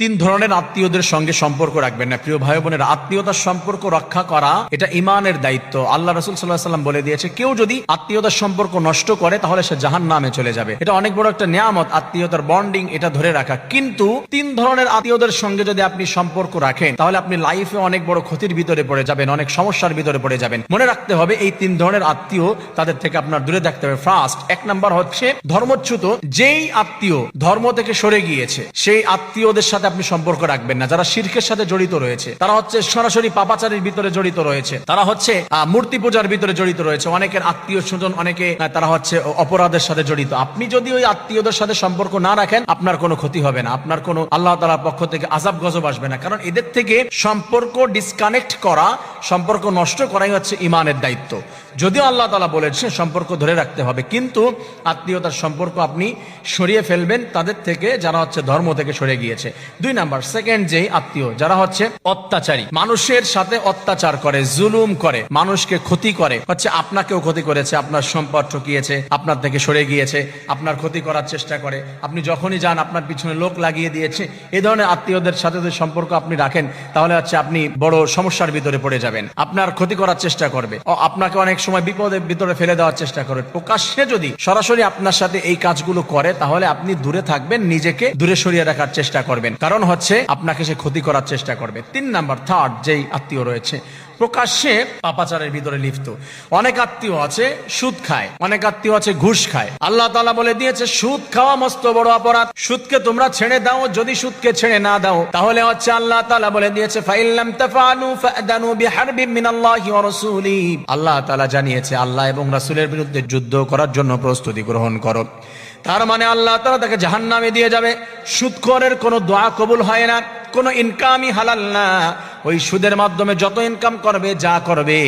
তিন ধরনের আত্মীয়দের সঙ্গে সম্পর্ক রাখবেন না। প্রিয় ভাই বোনের, আত্মীয়তার সম্পর্ক রক্ষা করা এটা ইমানের দায়িত্ব। আল্লাহ রাসূল সাল্লাল্লাহু আলাইহি ওয়াসাল্লাম বলে দিয়েছে, কেউ যদি আত্মীয়তার সম্পর্ক নষ্ট করে তাহলে সে জাহান্নামে চলে যাবে। এটা অনেক বড় একটা নিয়ামত, আত্মীয়তার বন্ডিং এটা ধরে রাখা। কিন্তু তিন ধরনের আত্মীয়দের সঙ্গে যদি আপনি সম্পর্ক রাখেন তাহলে আপনি লাইফে অনেক বড় ক্ষতির ভিতরে পড়ে যাবেন, অনেক সমস্যার ভিতরে পড়ে যাবেন। মনে রাখতে হবে এই তিন ধরনের আত্মীয়, তাদের থেকে আপনার দূরে থাকতে হবে। ফার্স্ট, এক নাম্বার হচ্ছে ধর্মচ্যুত। যেই আত্মীয় ধর্ম থেকে সরে গিয়েছে সেই আত্মীয়দের সাথে আপনি সম্পর্ক রাখবেন না। যারা শিরকের সাথে জড়িত রয়েছে, তারা হচ্ছে সরাসরি পাপাচারের ভিতরে জড়িত রয়েছে, তারা হচ্ছে মূর্তি পূজার ভিতরে জড়িত রয়েছে, অনেকের আত্মীয় স্বজন অনেকে তারা হচ্ছে অপরাধের সাথে জড়িত। আপনি যদি ওই আত্মীয়দের সাথে সম্পর্ক না রাখেন আপনার কোনো ক্ষতি হবে না, আপনার কোনো আল্লাহ তাআলার পক্ষ থেকে আযাব গজব আসবে না। কারণ এদের থেকে সম্পর্ক ডিসকানেক্ট করা, সম্পর্ক নষ্ট করাই হচ্ছে ইমানের দায়িত্ব। যদিও আল্লাহ তাআলা বলেছেন সম্পর্ক ধরে রাখতে হবে, কিন্তু আত্মীয়তার সম্পর্ক আপনি সরিয়ে ফেলবেন তাদের থেকে যারা হচ্ছে ধর্ম থেকে সরে গিয়েছে। দুই নাম্বার, সেকেন্ড, যেই আত্মীয় যারা হচ্ছে অত্যাচারী, মানুষের সাথে অত্যাচার করে, জুলুম করে, মানুষকে ক্ষতি করে, হচ্ছে আপনাকেও ক্ষতি করেছে, আপনার সম্পদ ঠকিয়েছে, আপনার থেকে সরে গিয়েছে, আপনার ক্ষতি করার চেষ্টা করে, আপনি যখনই যান আপনার পিছনে লোক লাগিয়ে দিয়েছে। এই ধরনের আত্মীয়দের সাথে যদি সম্পর্ক আপনি রাখেন তাহলে হচ্ছে আপনি বড় সমস্যার ভিতরে পড়ে যাবেন, আপনার ক্ষতি করার চেষ্টা করবে, আপনাকে অনেক সময় বিপদের ভিতরে ফেলে দেওয়ার চেষ্টা করবে। প্রকাশ্যে যদি সরাসরি আপনার সাথে এই কাজগুলো করে তাহলে আপনি দূরে থাকবেন, নিজেকে দূরে সরিয়ে রাখার চেষ্টা করবেন, কারণ হচ্ছে আপনাকে সে ক্ষতি করার চেষ্টা করবে। তিন নাম্বার, থার্ড, যেই আত্মীয় রয়েছে প্রকাশ্যে পাপাচারের ভিতরে লিপ্ত। অনেক আত্মীয় আছে সুদ খায়, অনেক আত্মীয় আছে ঘুষ খায়। আল্লাহ তাআলা বলে দিয়েছে সুদ খাওয়া মস্ত বড় অপরাধ, সুদকে তোমরা ছেড়ে দাও। যদি সুদকে ছেড়ে না দাও তাহলে হচ্ছে আল্লাহ তাআলা বলে দিয়েছে ফাইল্লাম তাফআলু ফাদানু বিহারবিম মিনাল্লাহি ওয়া রাসূলিহি। আল্লাহ তাআলা জানিয়েছে আল্লাহ এবং রাসূলের বিরুদ্ধে যুদ্ধ করার জন্য প্রস্তুতি গ্রহণ করো। তার মানে আল্লাহ তাআলা তাকে জাহান্নামে দিয়ে যাবে। সুদখোরের কোনো দোয়া কবুল হয় না, কোনো ইনকামই হালাল না। ওই সুদের মাধ্যমে যত ইনকাম করবে, যা করবে,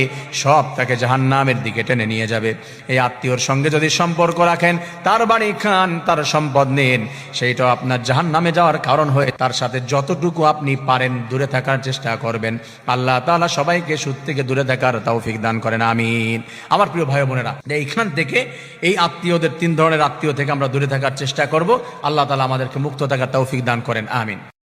সব তাকে জাহান্নামের দিকে টেনে নিয়ে যাবে। এই আত্মীয়র সঙ্গে যদি সম্পর্ক রাখেন, তার বাড়ি খান, তার সম্পদ নেন, সেইটাও আপনার জাহান্নামে যাওয়ার কারণ হয়ে তার সাথে যতটুকু আপনি পারেন দূরে থাকার চেষ্টা করবেন। আল্লাহ তাআলা সবাইকে সুদ থেকে দূরে থাকার তৌফিক দান করেন, আমিন। আমার প্রিয় ভাই বোনেরা, এইখান থেকে এই আত্মীয়দের, তিন ধরনের আত্মীয় থেকে আমরা দূরে থাকার চেষ্টা করব। আল্লাহ তাআলা আমাদেরকে মুক্ত থাকার তৌফিক দান করেন, আমিন।